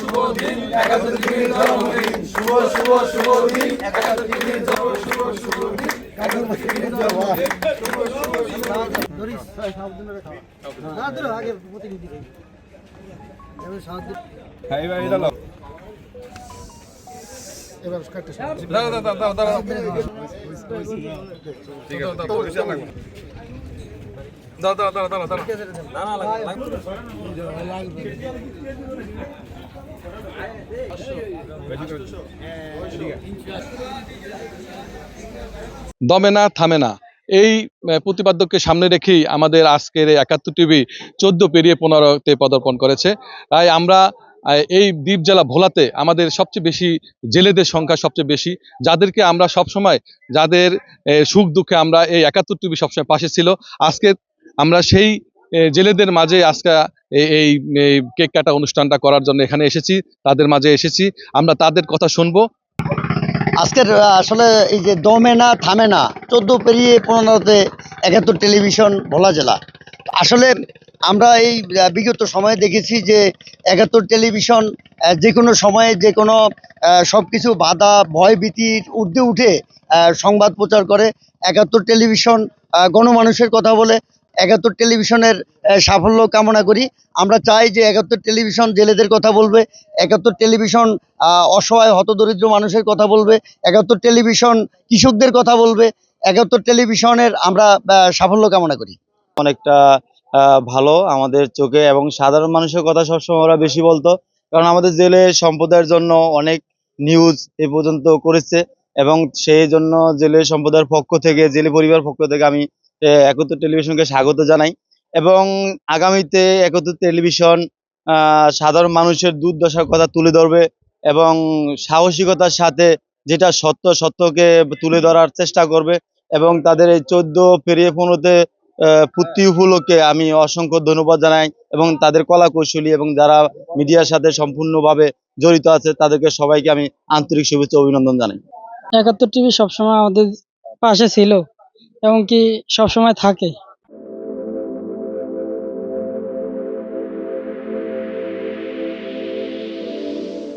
শুভ দিন 71 টিভির জন্মদিন শুভ শুভ শুভ দিন 71 টিভির শুভ শুভ দিন 71 টিভির জন্মদিন শুভ শুভ দরিস সাবধানে রাখা না ধরো আগে প্রতিনিধি এবার সাহায্য খাই ভাই এটা নাও এবার কাটতে দাও ঠিক আছে দাও বেশি লাগবে দাও না লাগবে দমে না থামে না এই প্রতিপাদ্যকে সামনে রেখেই আমাদের আজকের 71 টিভি 14 পেরিয়ে 15-তে পদার্পণ করেছে। তাই আমরা এই দ্বীপ জেলা ভোলাতে আমাদের সবচেয়ে বেশি জেলেদের সংখ্যা সবচেয়ে বেশি, যাদেরকে আমরা সবসময় যাদের সুখ দুঃখে আমরা এই 71 টিভি সবসময় পাশে ছিল। আজকে আমরা সেই জেলেদের মাঝে আজকে এই কেক কাটা অনুষ্ঠানটা করার জন্য এখানে এসেছি, তাদের মাঝে এসেছি, আমরা তাদের কথা শুনবো। আজকের আসলে এই যে দমে না থামে না 14 পেরিয়ে 15-তে 71 টেলিভিশন ভোলা জেলা। আসলে আমরা এই বিগত সময়ে দেখেছি যে 71 টেলিভিশন যে কোনো সময়ে যে কোনো সব কিছু বাধা ভয় ভীতির ঊর্ধ্বে উঠে সংবাদ প্রচার করে। 71 টেলিভিশন গণমানুষের কথা বলে। 71 টেলিভিশনের সাফল্য কামনা করি। আমরা চাই যে 71 টেলিভিশন জেলেদের কথা বলবে, 71 টেলিভিশন অসহায় হতদরিদ্র মানুষের কথা বলবে, 71 টেলিভিশন কৃষকদের কথা বলবে। 71 টেলিভিশনের আমরা সাফল্য কামনা করি। অনেকটা ভালো আমাদের চোখে, এবং সাধারণ মানুষের কথা সবসময় ওরা বেশি বলতো, কারণ আমাদের জেলে সম্প্রদায়ের জন্য অনেক নিউজ এ পর্যন্ত করেছে, এবং সেই জন্য জেলে সম্প্রদায়ের পক্ষ থেকে, জেলে পরিবার পক্ষ থেকে আমি 71 টেলিভিশনকে স্বাগত জানাই। এবং আগামীতে 71 টেলিভিশন সাধারণ মানুষের দুর্দশার কথা তুলে ধরবে, এবং সাহসিকতার সাথে যেটা সত্যকে তুলে ধরার চেষ্টা করবে। এবং তাদের এই 14 পেরিয়ে 15-তে পূর্তি উপলক্ষে আমি অসংখ্য ধন্যবাদ জানাই, এবং তাদের কলা কৌশলী এবং যারা মিডিয়ার সাথে সম্পূর্ণভাবে জড়িত আছে তাদেরকে সবাইকে আমি আন্তরিক শুভেচ্ছা অভিনন্দন জানাই। 71 টিভি সবসময় আমাদের পাশে ছিল এবং কি সবসময় থাকে।